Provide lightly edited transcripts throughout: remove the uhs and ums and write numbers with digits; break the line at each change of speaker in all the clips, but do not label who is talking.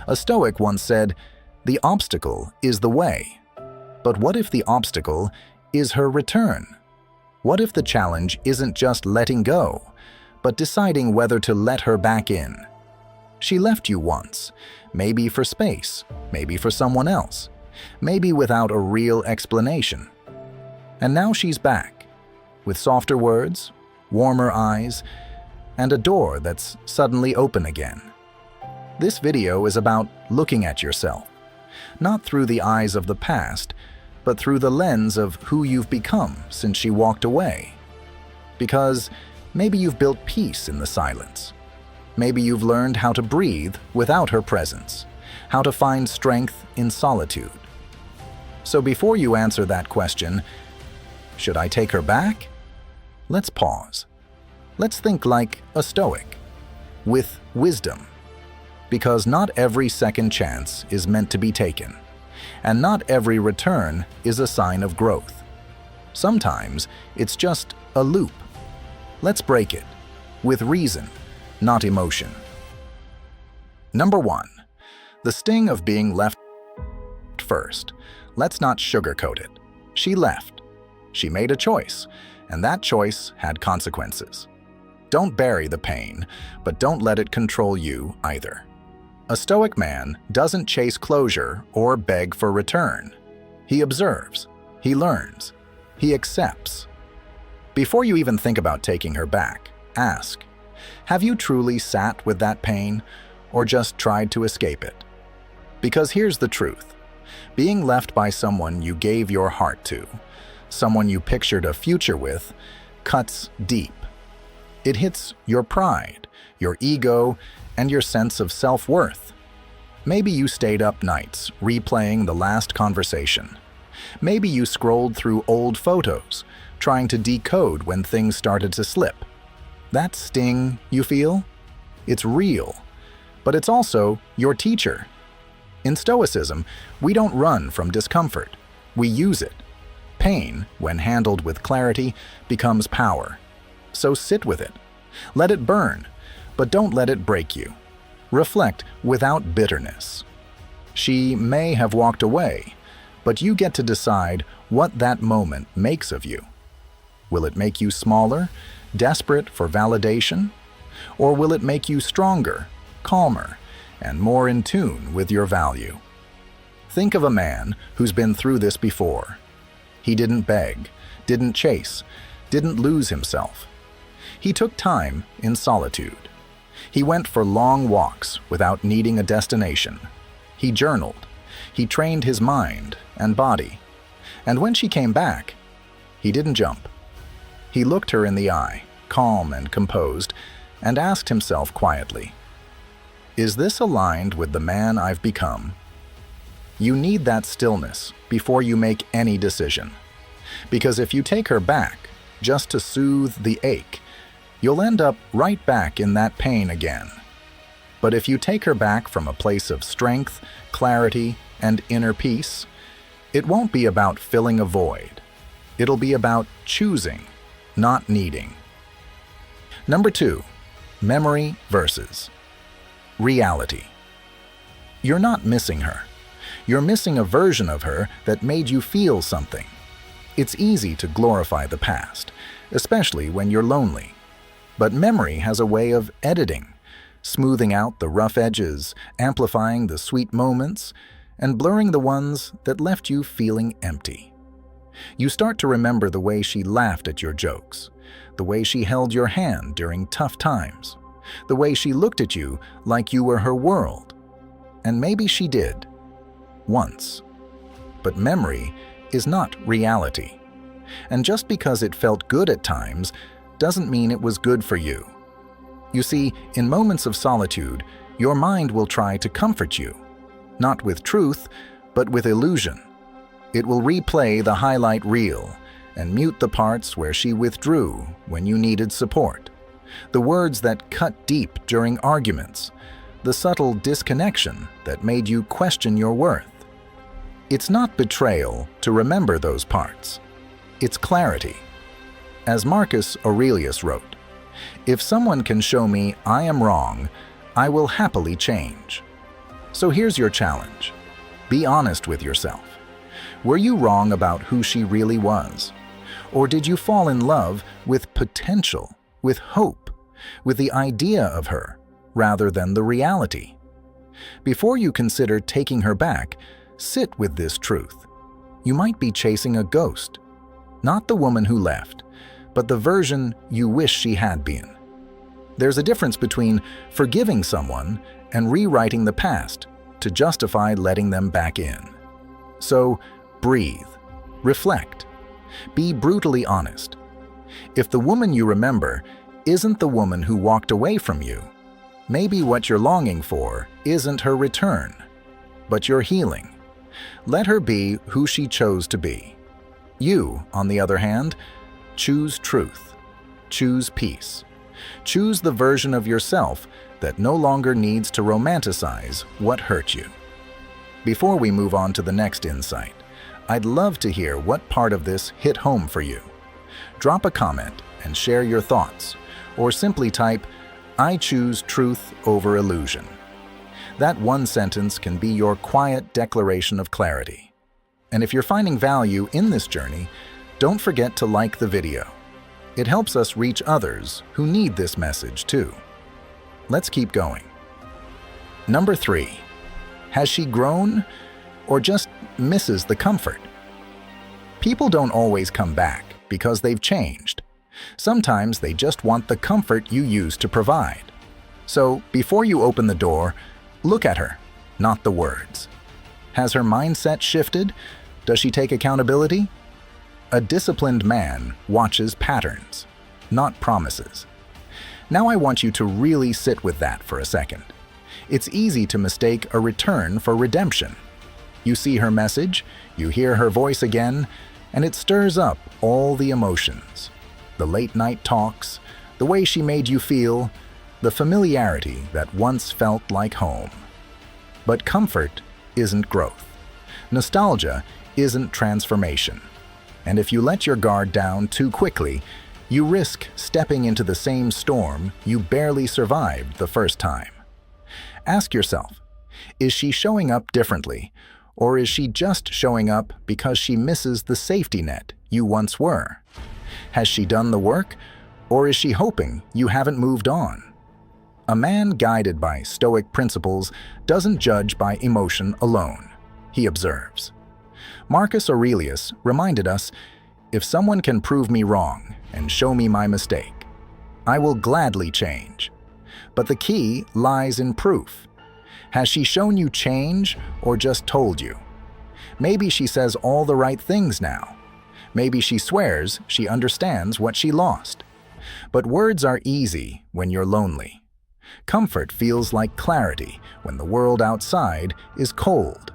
A Stoic once said, "The obstacle is the way." But what if the obstacle is her return? What if the challenge isn't just letting go, but deciding whether to let her back in? She left you once, maybe for space, maybe for someone else, maybe without a real explanation. And now she's back, with softer words, warmer eyes, and a door that's suddenly open again. This video is about looking at yourself, not through the eyes of the past, but through the lens of who you've become since she walked away. Because maybe you've built peace in the silence. Maybe you've learned how to breathe without her presence, how to find strength in solitude. So before you answer that question, should I take her back? Let's pause. Let's think like a Stoic, with wisdom. Because not every second chance is meant to be taken, and not every return is a sign of growth. Sometimes it's just a loop. Let's break it, with reason, not emotion. Number 1. The sting of being left. First, let's not sugarcoat it. She left. She made a choice, and that choice had consequences. Don't bury the pain, but don't let it control you either. A Stoic man doesn't chase closure or beg for return. He observes, he learns, he accepts. Before you even think about taking her back, ask, have you truly sat with that pain or just tried to escape it? Because here's the truth. Being left by someone you gave your heart to, someone you pictured a future with, cuts deep. It hits your pride, your ego, and your sense of self-worth. Maybe you stayed up nights replaying the last conversation. Maybe you scrolled through old photos, trying to decode when things started to slip. That sting you feel? It's real, but it's also your teacher. In Stoicism, we don't run from discomfort. We use it. Pain, when handled with clarity, becomes power. So sit with it. Let it burn, but don't let it break you. Reflect without bitterness. She may have walked away, but you get to decide what that moment makes of you. Will it make you smaller, desperate for validation? Or will it make you stronger, calmer, and more in tune with your value? Think of a man who's been through this before. He didn't beg, didn't chase, didn't lose himself. He took time in solitude. He went for long walks without needing a destination. He journaled. He trained his mind and body. And when she came back, he didn't jump. He looked her in the eye, calm and composed, and asked himself quietly, "Is this aligned with the man I've become?" You need that stillness before you make any decision. Because if you take her back just to soothe the ache, you'll end up right back in that pain again. But if you take her back from a place of strength, clarity, and inner peace, it won't be about filling a void. It'll be about choosing, not needing. Number 2, memory versus reality. You're not missing her. You're missing a version of her that made you feel something. It's easy to glorify the past, especially when you're lonely. But memory has a way of editing, smoothing out the rough edges, amplifying the sweet moments, and blurring the ones that left you feeling empty. You start to remember the way she laughed at your jokes, the way she held your hand during tough times, the way she looked at you like you were her world. And maybe she did, once. But memory is not reality. And just because it felt good at times doesn't mean it was good for you. You see, in moments of solitude, your mind will try to comfort you, not with truth, but with illusion. It will replay the highlight reel and mute the parts where she withdrew when you needed support, the words that cut deep during arguments, the subtle disconnection that made you question your worth. It's not betrayal to remember those parts. It's clarity. As Marcus Aurelius wrote, "If someone can show me I am wrong, I will happily change." So here's your challenge. Be honest with yourself. Were you wrong about who she really was? Or did you fall in love with potential, with hope, with the idea of her, rather than the reality? Before you consider taking her back, sit with this truth. You might be chasing a ghost, not the woman who left, but the version you wish she had been. There's a difference between forgiving someone and rewriting the past to justify letting them back in. So, breathe, reflect, be brutally honest. If the woman you remember isn't the woman who walked away from you, maybe what you're longing for isn't her return, but your healing. Let her be who she chose to be. You, on the other hand, choose truth, choose peace, choose the version of yourself that no longer needs to romanticize what hurt you. Before we move on to the next insight, I'd love to hear what part of this hit home for you. Drop a comment and share your thoughts, or simply type, "I choose truth over illusion." That one sentence can be your quiet declaration of clarity. And if you're finding value in this journey, don't forget to like the video. It helps us reach others who need this message too. Let's keep going. Number 3. Has she grown or just misses the comfort? People don't always come back because they've changed. Sometimes they just want the comfort you used to provide. So before you open the door, look at her, not the words. Has her mindset shifted? Does she take accountability? A disciplined man watches patterns, not promises. Now I want you to really sit with that for a second. It's easy to mistake a return for redemption. You see her message, you hear her voice again, and it stirs up all the emotions. The late-night talks, the way she made you feel, the familiarity that once felt like home. But comfort isn't growth. Nostalgia isn't transformation. And if you let your guard down too quickly, you risk stepping into the same storm you barely survived the first time. Ask yourself, is she showing up differently, or is she just showing up because she misses the safety net you once were? Has she done the work, or is she hoping you haven't moved on? A man guided by Stoic principles doesn't judge by emotion alone. He observes. Marcus Aurelius reminded us, "If someone can prove me wrong and show me my mistake, I will gladly change." But the key lies in proof. Has she shown you change or just told you? Maybe she says all the right things now. Maybe she swears she understands what she lost. But words are easy when you're lonely. Comfort feels like clarity when the world outside is cold.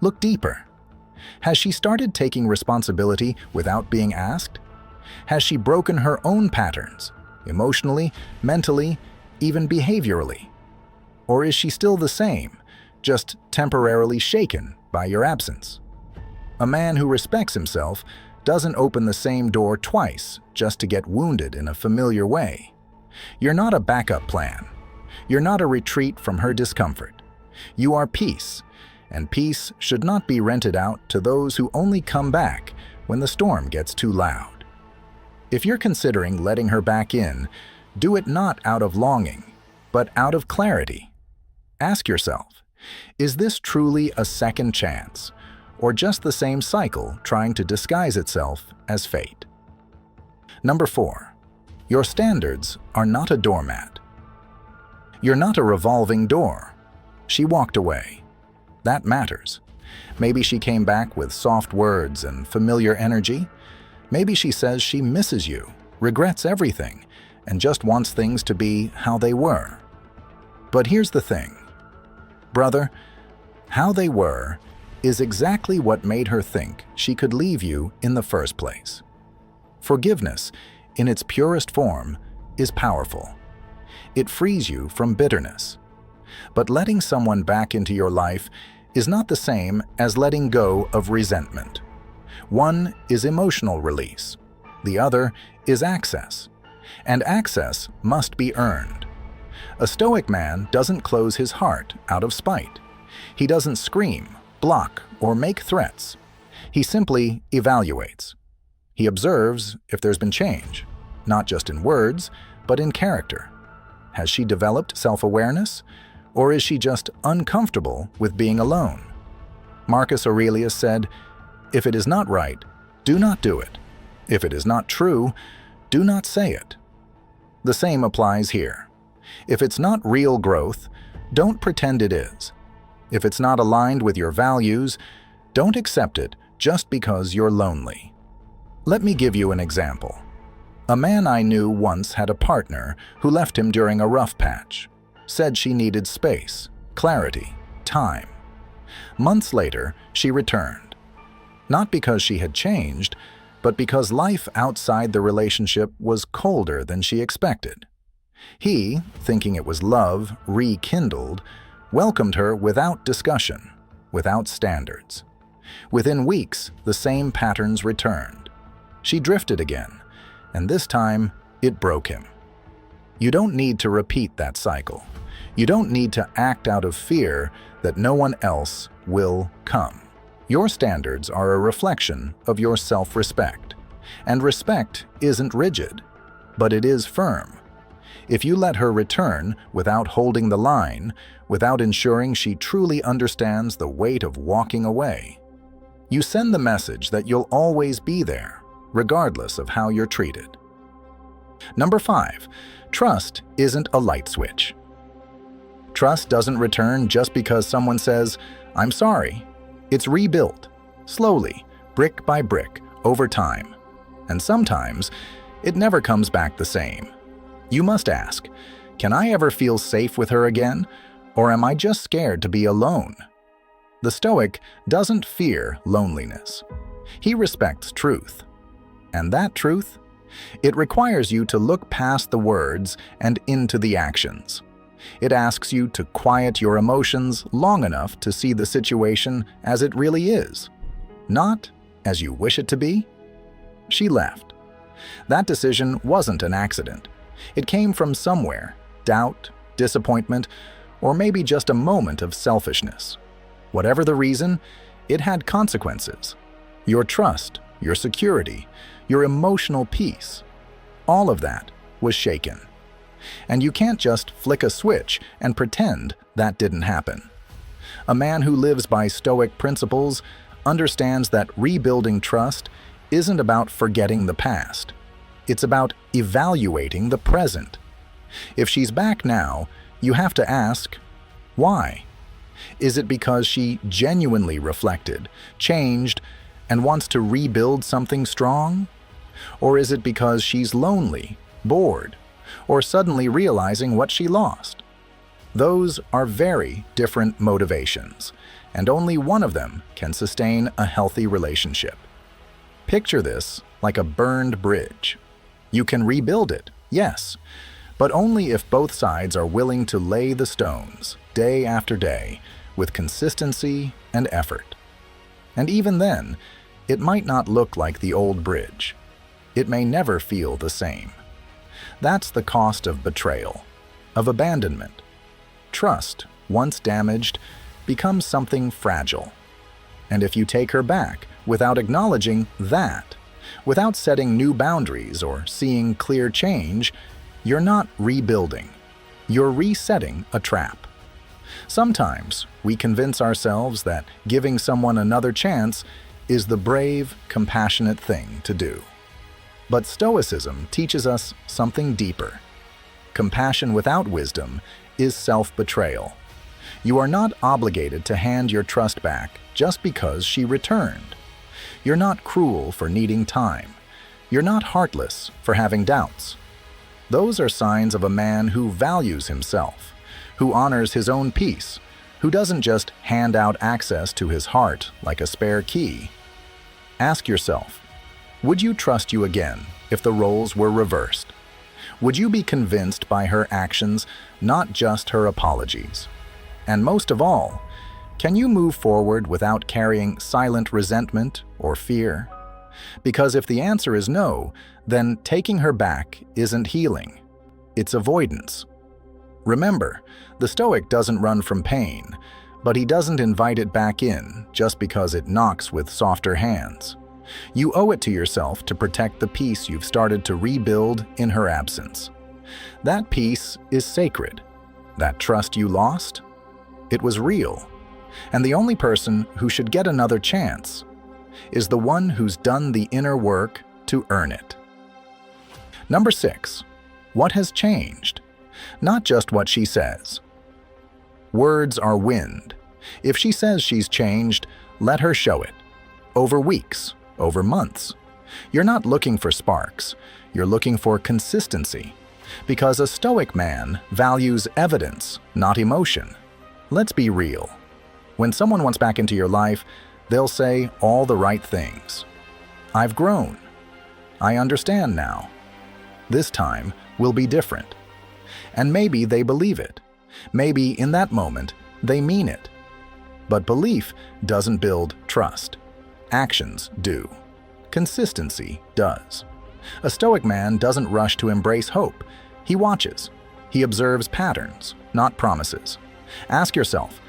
Look deeper. Has she started taking responsibility without being asked? Has she broken her own patterns, emotionally, mentally, even behaviorally? Or is she still the same, just temporarily shaken by your absence? A man who respects himself doesn't open the same door twice just to get wounded in a familiar way. You're not a backup plan. You're not a retreat from her discomfort. You are peace, and peace should not be rented out to those who only come back when the storm gets too loud. If you're considering letting her back in, do it not out of longing, but out of clarity. Ask yourself, is this truly a second chance, or just the same cycle trying to disguise itself as fate? Number 4. Your standards are not a doormat. You're not a revolving door. She walked away. That matters. Maybe she came back with soft words and familiar energy. Maybe she says she misses you, regrets everything, and just wants things to be how they were. But here's the thing. Brother, how they were is exactly what made her think she could leave you in the first place. Forgiveness, in its purest form, is powerful. It frees you from bitterness. But letting someone back into your life is not the same as letting go of resentment. One is emotional release. The other is access. And access must be earned. A Stoic man doesn't close his heart out of spite. He doesn't scream, block, or make threats. He simply evaluates. He observes if there's been change, not just in words, but in character. Has she developed self-awareness, or is she just uncomfortable with being alone? Marcus Aurelius said, "If it is not right, do not do it. If it is not true, do not say it." The same applies here. If it's not real growth, don't pretend it is. If it's not aligned with your values, don't accept it just because you're lonely. Let me give you an example. A man I knew once had a partner who left him during a rough patch, said she needed space, clarity, time. Months later, she returned. Not because she had changed, but because life outside the relationship was colder than she expected. He, thinking it was love rekindled, welcomed her without discussion, without standards. Within weeks, the same patterns returned. She drifted again, and this time, it broke him. You don't need to repeat that cycle. You don't need to act out of fear that no one else will come. Your standards are a reflection of your self-respect. And respect isn't rigid, but it is firm. If you let her return without holding the line, without ensuring she truly understands the weight of walking away, you send the message that you'll always be there, regardless of how you're treated. Number 5, trust isn't a light switch. Trust doesn't return just because someone says, "I'm sorry." It's rebuilt, slowly, brick by brick, over time. And sometimes, it never comes back the same. You must ask, can I ever feel safe with her again? Or am I just scared to be alone? The Stoic doesn't fear loneliness. He respects truth. And that truth? It requires you to look past the words and into the actions. It asks you to quiet your emotions long enough to see the situation as it really is, not as you wish it to be. She left. That decision wasn't an accident. It came from somewhere, doubt, disappointment, or maybe just a moment of selfishness. Whatever the reason, it had consequences. Your trust, your security, your emotional peace, all of that was shaken. And you can't just flick a switch and pretend that didn't happen. A man who lives by Stoic principles understands that rebuilding trust isn't about forgetting the past. It's about evaluating the present. If she's back now, you have to ask, why? Is it because she genuinely reflected, changed, and wants to rebuild something strong? Or is it because she's lonely, bored, or suddenly realizing what she lost? Those are very different motivations, and only one of them can sustain a healthy relationship. Picture this like a burned bridge. You can rebuild it, yes, but only if both sides are willing to lay the stones, day after day, with consistency and effort. And even then, it might not look like the old bridge. It may never feel the same. That's the cost of betrayal, of abandonment. Trust, once damaged, becomes something fragile. And if you take her back without acknowledging that, without setting new boundaries or seeing clear change, you're not rebuilding. You're resetting a trap. Sometimes we convince ourselves that giving someone another chance is the brave, compassionate thing to do. But Stoicism teaches us something deeper. Compassion without wisdom is self-betrayal. You are not obligated to hand your trust back just because she returned. You're not cruel for needing time. You're not heartless for having doubts. Those are signs of a man who values himself, who honors his own peace, who doesn't just hand out access to his heart like a spare key. Ask yourself, would you trust you again if the roles were reversed? Would you be convinced by her actions, not just her apologies? And most of all, can you move forward without carrying silent resentment or fear? Because if the answer is no, then taking her back isn't healing. It's avoidance. Remember, the Stoic doesn't run from pain, But he doesn't invite it back in just because it knocks with softer hands. You owe it to yourself to protect the peace you've started to rebuild in her absence. That peace is sacred. That trust you lost, it was real. And the only person who should get another chance is the one who's done the inner work to earn it. Number 6. What has changed? Not just what she says. Words are wind. If she says she's changed, let her show it. Over weeks, over months. You're not looking for sparks. You're looking for consistency. Because a Stoic man values evidence, not emotion. Let's be real. When someone wants back into your life, they'll say all the right things. I've grown. I understand now. This time will be different. And maybe they believe it. Maybe in that moment, they mean it. But belief doesn't build trust. Actions do. Consistency does. A Stoic man doesn't rush to embrace hope. He watches. He observes patterns, not promises. Ask yourself,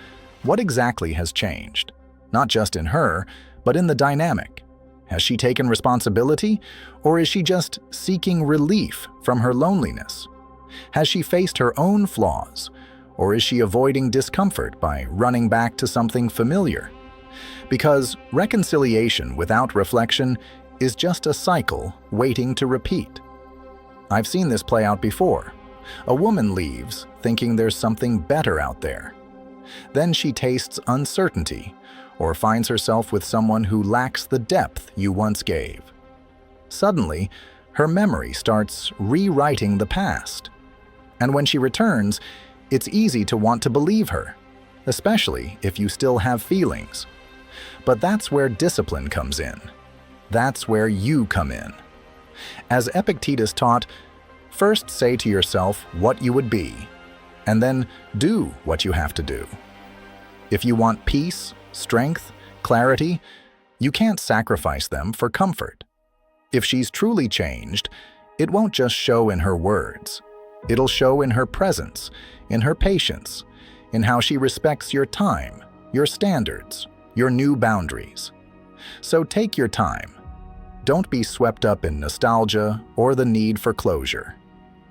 what exactly has changed? Not just in her, but in the dynamic. Has she taken responsibility, or is she just seeking relief from her loneliness? Has she faced her own flaws, or is she avoiding discomfort by running back to something familiar? Because reconciliation without reflection is just a cycle waiting to repeat. I've seen this play out before. A woman leaves thinking there's something better out there. Then she tastes uncertainty or finds herself with someone who lacks the depth you once gave. Suddenly, her memory starts rewriting the past. And when she returns, it's easy to want to believe her, especially if you still have feelings. But that's where discipline comes in. That's where you come in. As Epictetus taught, first say to yourself what you would be, and then do what you have to do. If you want peace, strength, clarity, you can't sacrifice them for comfort. If she's truly changed, it won't just show in her words. It'll show in her presence, in her patience, in how she respects your time, your standards, your new boundaries. So take your time. Don't be swept up in nostalgia or the need for closure.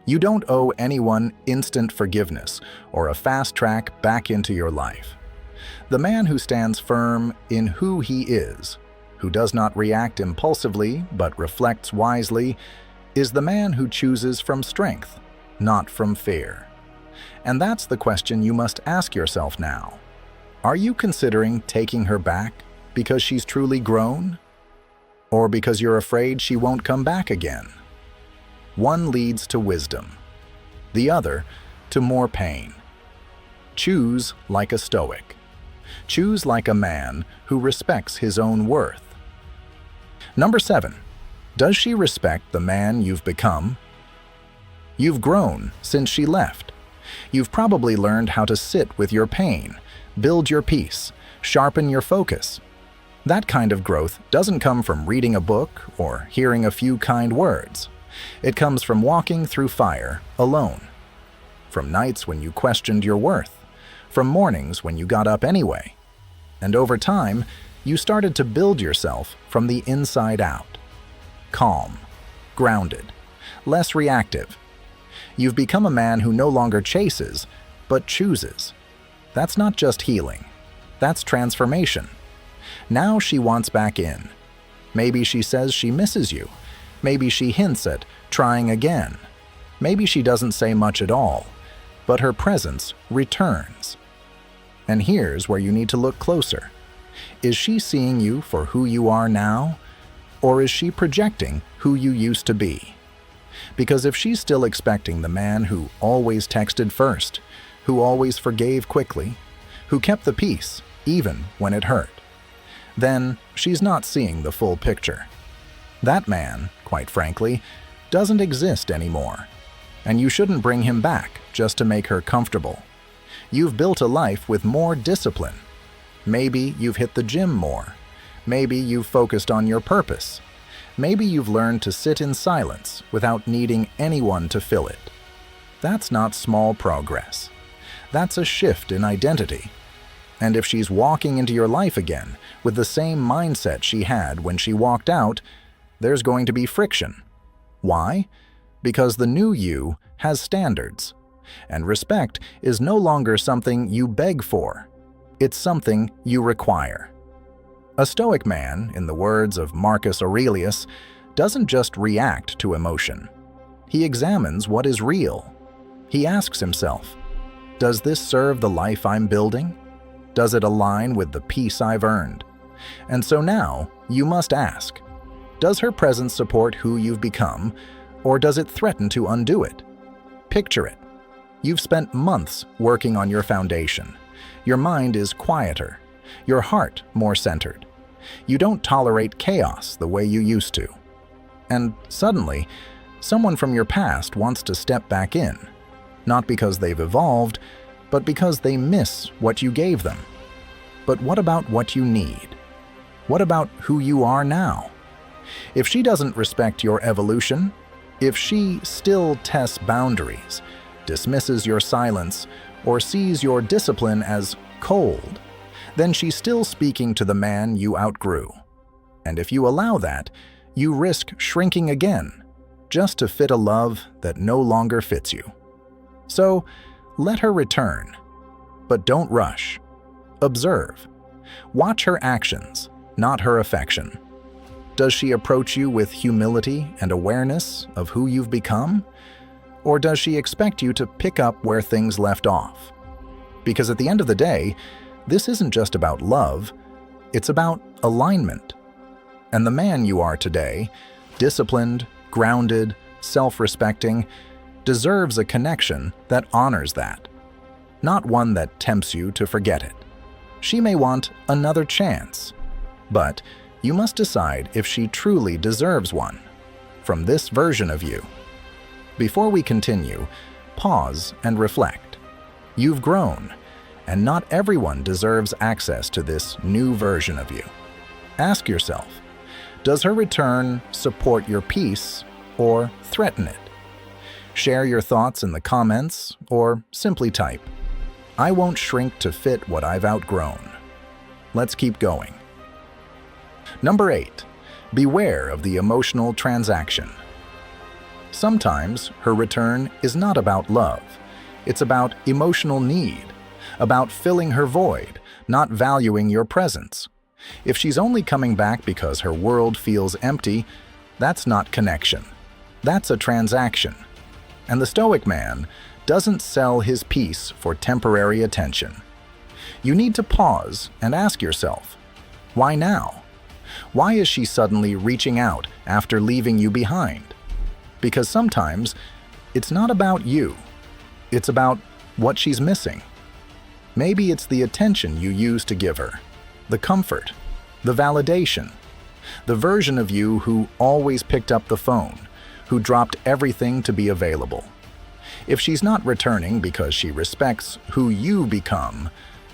You don't owe anyone instant forgiveness or a fast track back into your life. The man who stands firm in who he is, who does not react impulsively but reflects wisely, is the man who chooses from strength, not from fear. And that's the question you must ask yourself now. Are you considering taking her back because she's truly grown? Or because you're afraid she won't come back again? One leads to wisdom, the other to more pain. Choose like a Stoic. Choose like a man who respects his own worth. Number 7. Does she respect the man you've become? You've grown since she left. You've probably learned how to sit with your pain, build your peace, sharpen your focus. That kind of growth doesn't come from reading a book or hearing a few kind words. It comes from walking through fire alone. From nights when you questioned your worth. From mornings when you got up anyway. And over time, you started to build yourself from the inside out. Calm, grounded, less reactive. You've become a man who no longer chases, but chooses. That's not just healing. That's transformation. Now she wants back in. Maybe she says she misses you. Maybe she hints at trying again. Maybe she doesn't say much at all, but her presence returns. And here's where you need to look closer. Is she seeing you for who you are now, or is she projecting who you used to be? Because if she's still expecting the man who always texted first, who always forgave quickly, who kept the peace even when it hurt, then she's not seeing the full picture. That man, quite frankly, doesn't exist anymore. And you shouldn't bring him back just to make her comfortable. You've built a life with more discipline. Maybe you've hit the gym more. Maybe you've focused on your purpose. Maybe you've learned to sit in silence without needing anyone to fill it. That's not small progress. That's a shift in identity. And if she's walking into your life again with the same mindset she had when she walked out, there's going to be friction. Why? Because the new you has standards, and respect is no longer something you beg for. It's something you require. A Stoic man, in the words of Marcus Aurelius, doesn't just react to emotion. He examines what is real. He asks himself, does this serve the life I'm building? Does it align with the peace I've earned? And so now, you must ask, does her presence support who you've become, or does it threaten to undo it? Picture it. You've spent months working on your foundation. Your mind is quieter, your heart more centered. You don't tolerate chaos the way you used to. And suddenly, someone from your past wants to step back in, not because they've evolved, but because they miss what you gave them. But what about what you need? What about who you are now? If she doesn't respect your evolution, if she still tests boundaries, dismisses your silence, or sees your discipline as cold, then she's still speaking to the man you outgrew. And if you allow that, you risk shrinking again, just to fit a love that no longer fits you. So, let her return. But don't rush. Observe. Watch her actions, not her affection. Does she approach you with humility and awareness of who you've become? Or does she expect you to pick up where things left off? Because at the end of the day, this isn't just about love, it's about alignment. And the man you are today, disciplined, grounded, self-respecting, deserves a connection that honors that, not one that tempts you to forget it. She may want another chance, but you must decide if she truly deserves one from this version of you. Before we continue, pause and reflect. You've grown, and not everyone deserves access to this new version of you. Ask yourself, does her return support your peace or threaten it? Share your thoughts in the comments or simply type, I won't shrink to fit what I've outgrown. Let's keep going. Number 8. Beware of the emotional transaction. Sometimes her return is not about love. It's about emotional need, about filling her void, not valuing your presence. If she's only coming back because her world feels empty, that's not connection. That's a transaction. And the Stoic man doesn't sell his peace for temporary attention. You need to pause and ask yourself, why now? Why is she suddenly reaching out after leaving you behind? Because sometimes it's not about you. It's about what she's missing. Maybe it's the attention you used to give her, the comfort, the validation, the version of you who always picked up the phone, who dropped everything to be available. If she's not returning because she respects who you become,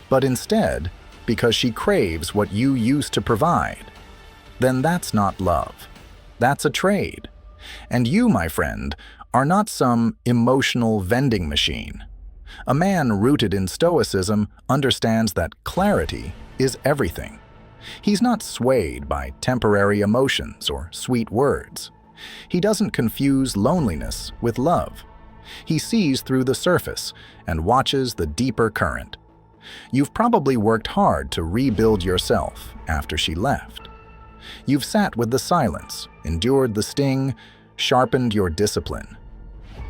but instead because she craves what you used to provide, then that's not love. That's a trade. And you, my friend, are not some emotional vending machine. A man rooted in Stoicism understands that clarity is everything. He's not swayed by temporary emotions or sweet words. He doesn't confuse loneliness with love. He sees through the surface and watches the deeper current. You've probably worked hard to rebuild yourself after she left. You've sat with the silence, endured the sting, sharpened your discipline.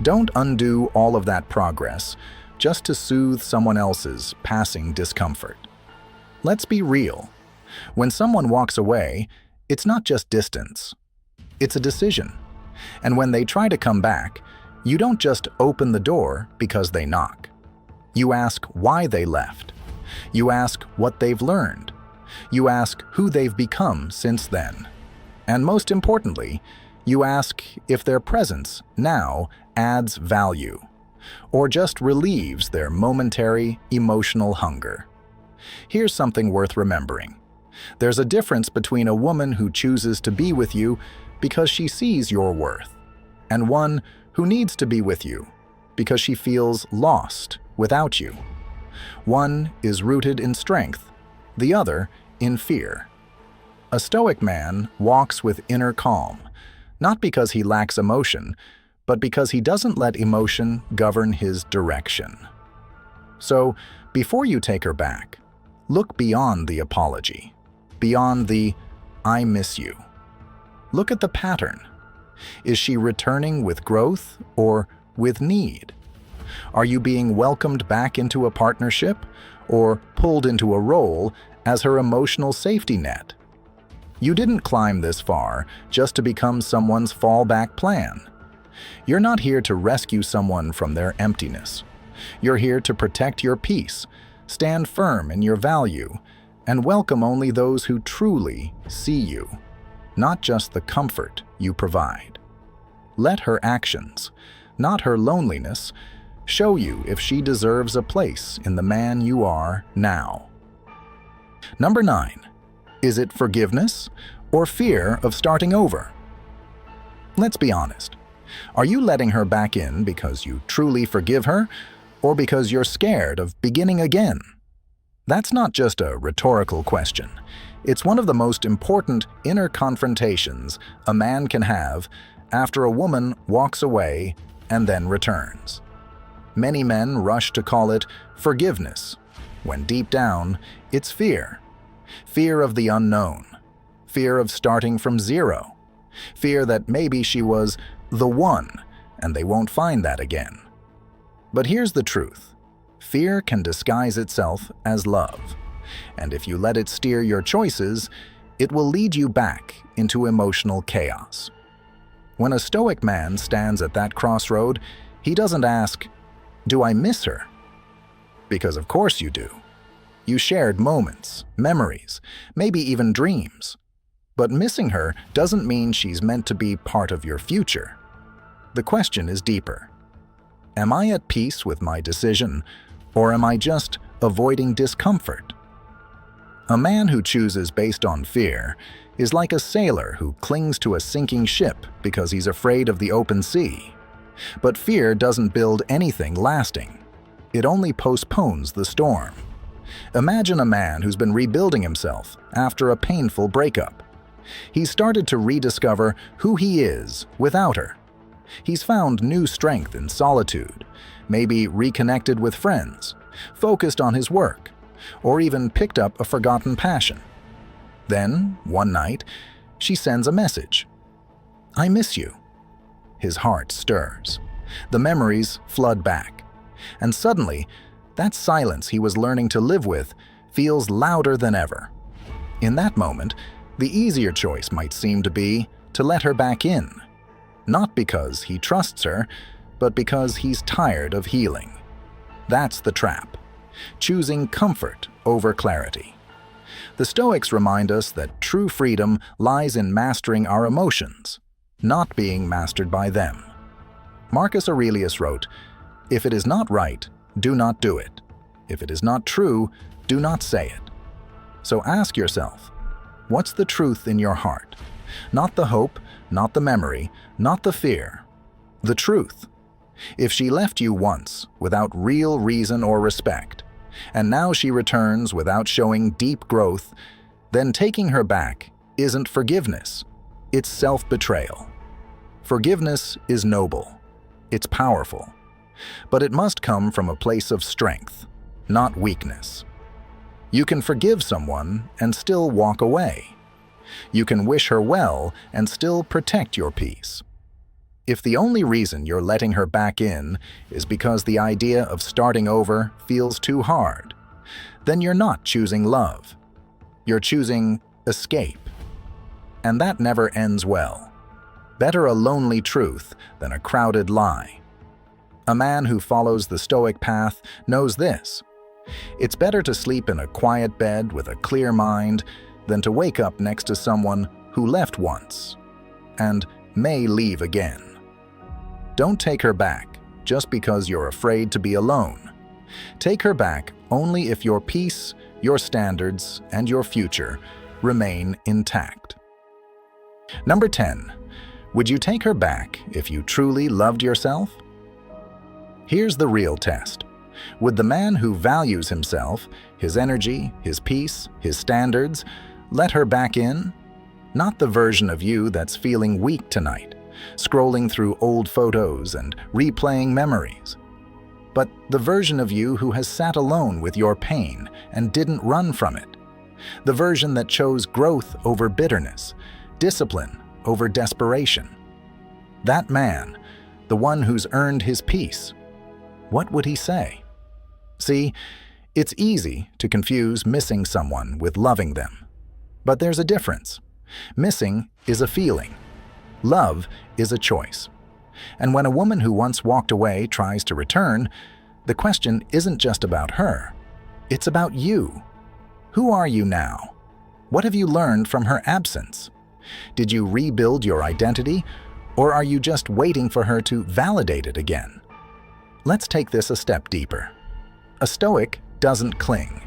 Don't undo all of that progress just to soothe someone else's passing discomfort. Let's be real. When someone walks away, it's not just distance. It's a decision. And when they try to come back, you don't just open the door because they knock. You ask why they left. You ask what they've learned. You ask who they've become since then. And most importantly, you ask if their presence now adds value or just relieves their momentary emotional hunger. Here's something worth remembering. There's a difference between a woman who chooses to be with you because she sees your worth, and one who needs to be with you because she feels lost without you. One is rooted in strength, the other in fear. A Stoic man walks with inner calm, not because he lacks emotion, but because he doesn't let emotion govern his direction. So, before you take her back, look beyond the apology, beyond the "I miss you." Look at the pattern. Is she returning with growth or with need? Are you being welcomed back into a partnership or pulled into a role as her emotional safety net? You didn't climb this far just to become someone's fallback plan. You're not here to rescue someone from their emptiness. You're here to protect your peace, stand firm in your value, and welcome only those who truly see you, not just the comfort you provide. Let her actions, not her loneliness, show you if she deserves a place in the man you are now. Number 9. Is it forgiveness or fear of starting over? Let's be honest. Are you letting her back in because you truly forgive her, or because you're scared of beginning again? That's not just a rhetorical question. It's one of the most important inner confrontations a man can have after a woman walks away and then returns. Many men rush to call it forgiveness, when deep down, it's fear. Fear of the unknown. Fear of starting from zero. Fear that maybe she was the one and they won't find that again. But here's the truth. Fear can disguise itself as love. And if you let it steer your choices, it will lead you back into emotional chaos. When a Stoic man stands at that crossroad, he doesn't ask, "Do I miss her?" Because of course you do. You shared moments, memories, maybe even dreams. But missing her doesn't mean she's meant to be part of your future. The question is deeper. Am I at peace with my decision, or am I just avoiding discomfort? A man who chooses based on fear is like a sailor who clings to a sinking ship because he's afraid of the open sea. But fear doesn't build anything lasting. It only postpones the storm. Imagine a man who's been rebuilding himself after a painful breakup. He's started to rediscover who he is without her. He's found new strength in solitude, maybe reconnected with friends, focused on his work, or even picked up a forgotten passion. Then, one night, she sends a message. "I miss you." His heart stirs. The memories flood back. And suddenly, that silence he was learning to live with feels louder than ever. In that moment, the easier choice might seem to be to let her back in. Not because he trusts her, but because he's tired of healing. That's the trap. Choosing comfort over clarity. The Stoics remind us that true freedom lies in mastering our emotions, not being mastered by them. Marcus Aurelius wrote, "If it is not right, do not do it. If it is not true, do not say it." So ask yourself, what's the truth in your heart? Not the hope, not the memory, not the fear. The truth. If she left you once without real reason or respect, and now she returns without showing deep growth, then taking her back isn't forgiveness, it's self-betrayal. Forgiveness is noble, it's powerful, but it must come from a place of strength, not weakness. You can forgive someone and still walk away. You can wish her well and still protect your peace. If the only reason you're letting her back in is because the idea of starting over feels too hard, then you're not choosing love. You're choosing escape. And that never ends well. Better a lonely truth than a crowded lie. A man who follows the Stoic path knows this. It's better to sleep in a quiet bed with a clear mind than to wake up next to someone who left once and may leave again. Don't take her back just because you're afraid to be alone. Take her back only if your peace, your standards, and your future remain intact. Number 10. Would you take her back if you truly loved yourself? Here's the real test. Would the man who values himself, his energy, his peace, his standards, let her back in? Not the version of you that's feeling weak tonight, scrolling through old photos and replaying memories, but the version of you who has sat alone with your pain and didn't run from it. The version that chose growth over bitterness, discipline over desperation. That man, the one who's earned his peace, what would he say? See, it's easy to confuse missing someone with loving them. But there's a difference. Missing is a feeling. Love is a choice. And when a woman who once walked away tries to return, the question isn't just about her. It's about you. Who are you now? What have you learned from her absence? Did you rebuild your identity, or are you just waiting for her to validate it again? Let's take this a step deeper. A Stoic doesn't cling.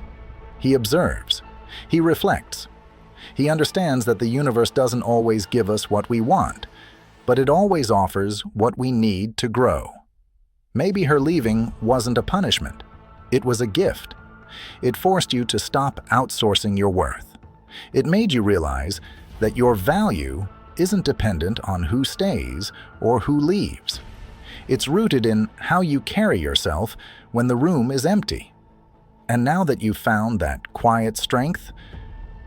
He observes. He reflects. He understands that the universe doesn't always give us what we want, but it always offers what we need to grow. Maybe her leaving wasn't a punishment. It was a gift. It forced you to stop outsourcing your worth. It made you realize that your value isn't dependent on who stays or who leaves. It's rooted in how you carry yourself when the room is empty. And now that you've found that quiet strength,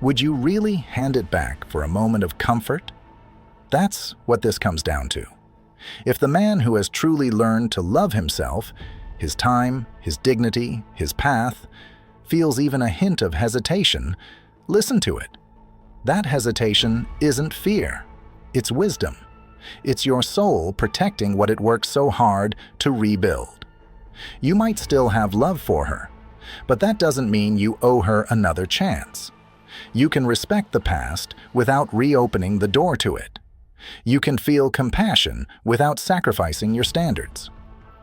would you really hand it back for a moment of comfort? That's what this comes down to. If the man who has truly learned to love himself, his time, his dignity, his path, feels even a hint of hesitation, listen to it. That hesitation isn't fear. It's wisdom. It's your soul protecting what it worked so hard to rebuild. You might still have love for her, but that doesn't mean you owe her another chance. You can respect the past without reopening the door to it. You can feel compassion without sacrificing your standards.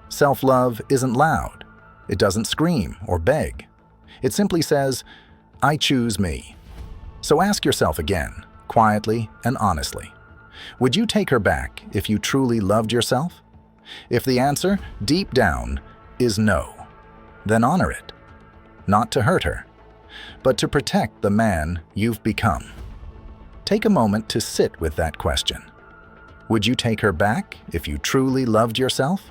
Self-love isn't loud. It doesn't scream or beg. It simply says, "I choose me." So ask yourself again, quietly and honestly. Would you take her back if you truly loved yourself? If the answer, deep down, is no, then honor it. Not to hurt her, but to protect the man you've become. Take a moment to sit with that question. Would you take her back if you truly loved yourself?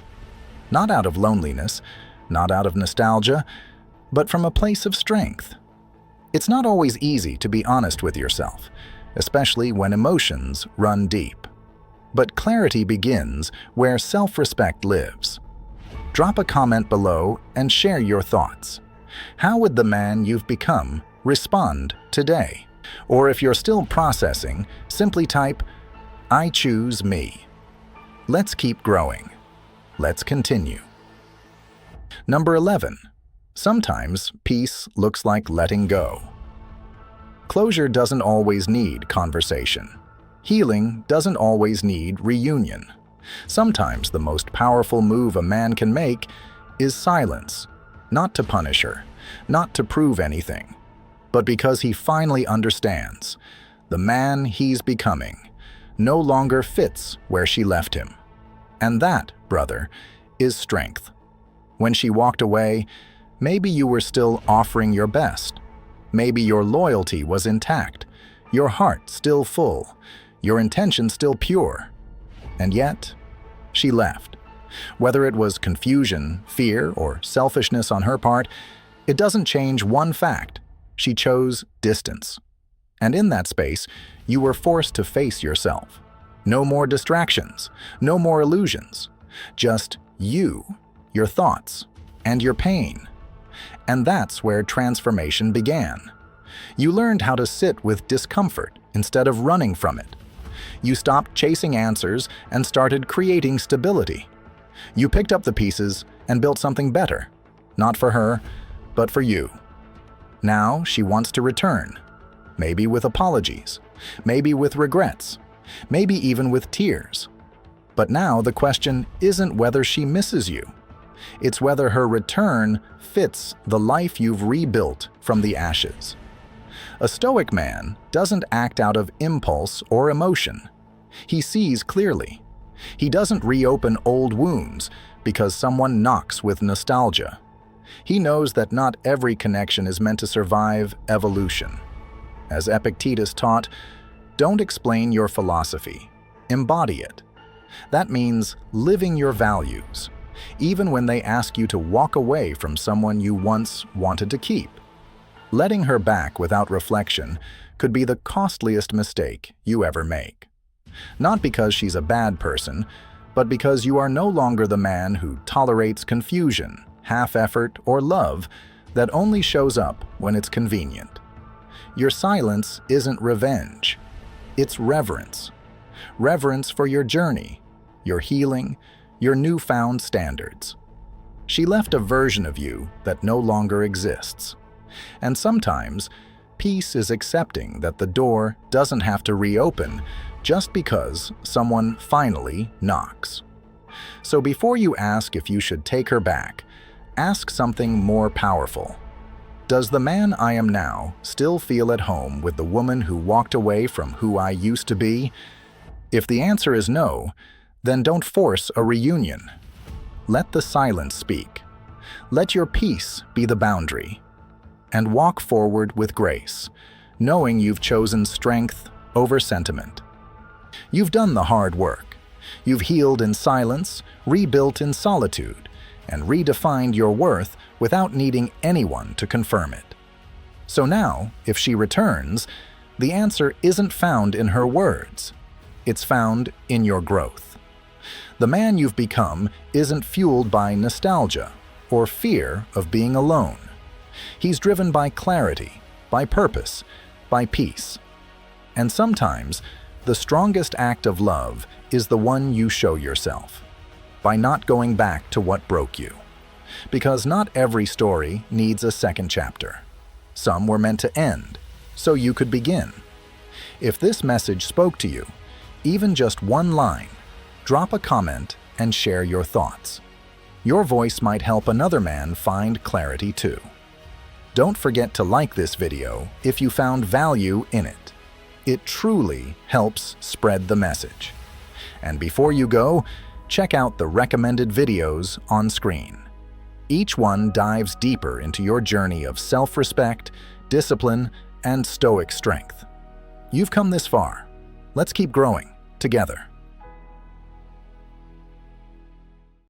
Not out of loneliness, not out of nostalgia, but from a place of strength. It's not always easy to be honest with yourself, especially when emotions run deep. But clarity begins where self-respect lives. Drop a comment below and share your thoughts. How would the man you've become respond today? Or if you're still processing, simply type, "I choose me." Let's keep growing. Let's continue. Number 11. Sometimes peace looks like letting go. Closure doesn't always need conversation. Healing doesn't always need reunion. Sometimes the most powerful move a man can make is silence, not to punish her, not to prove anything, but because he finally understands the man he's becoming no longer fits where she left him. And that, brother, is strength. When she walked away, maybe you were still offering your best. Maybe your loyalty was intact, your heart still full, your intention still pure. And yet, she left. Whether it was confusion, fear, or selfishness on her part, it doesn't change one fact. She chose distance. And in that space, you were forced to face yourself. No more distractions, no more illusions. Just you, your thoughts, and your pain. And that's where transformation began. You learned how to sit with discomfort instead of running from it. You stopped chasing answers and started creating stability. You picked up the pieces and built something better, not for her, but for you. Now she wants to return, maybe with apologies, maybe with regrets, maybe even with tears. But now the question isn't whether she misses you. It's whether her return fits the life you've rebuilt from the ashes. A Stoic man doesn't act out of impulse or emotion. He sees clearly. He doesn't reopen old wounds because someone knocks with nostalgia. He knows that not every connection is meant to survive evolution. As Epictetus taught, don't explain your philosophy, embody it. That means living your values, even when they ask you to walk away from someone you once wanted to keep. Letting her back without reflection could be the costliest mistake you ever make. Not because she's a bad person, but because you are no longer the man who tolerates confusion, half-effort, or love that only shows up when it's convenient. Your silence isn't revenge. It's reverence. Reverence for your journey, your healing, your newfound standards. She left a version of you that no longer exists. And sometimes, peace is accepting that the door doesn't have to reopen just because someone finally knocks. So before you ask if you should take her back, ask something more powerful. Does the man I am now still feel at home with the woman who walked away from who I used to be? If the answer is no, then don't force a reunion. Let the silence speak. Let your peace be the boundary. And walk forward with grace, knowing you've chosen strength over sentiment. You've done the hard work. You've healed in silence, rebuilt in solitude, and redefined your worth without needing anyone to confirm it. So now, if she returns, the answer isn't found in her words. It's found in your growth. The man you've become isn't fueled by nostalgia or fear of being alone. He's driven by clarity, by purpose, by peace. And sometimes, the strongest act of love is the one you show yourself, by not going back to what broke you. Because not every story needs a second chapter. Some were meant to end, so you could begin. If this message spoke to you, even just one line, drop a comment and share your thoughts. Your voice might help another man find clarity too. Don't forget to like this video if you found value in it. It truly helps spread the message. And before you go, check out the recommended videos on screen. Each one dives deeper into your journey of self-respect, discipline, and stoic strength. You've come this far. Let's keep growing together.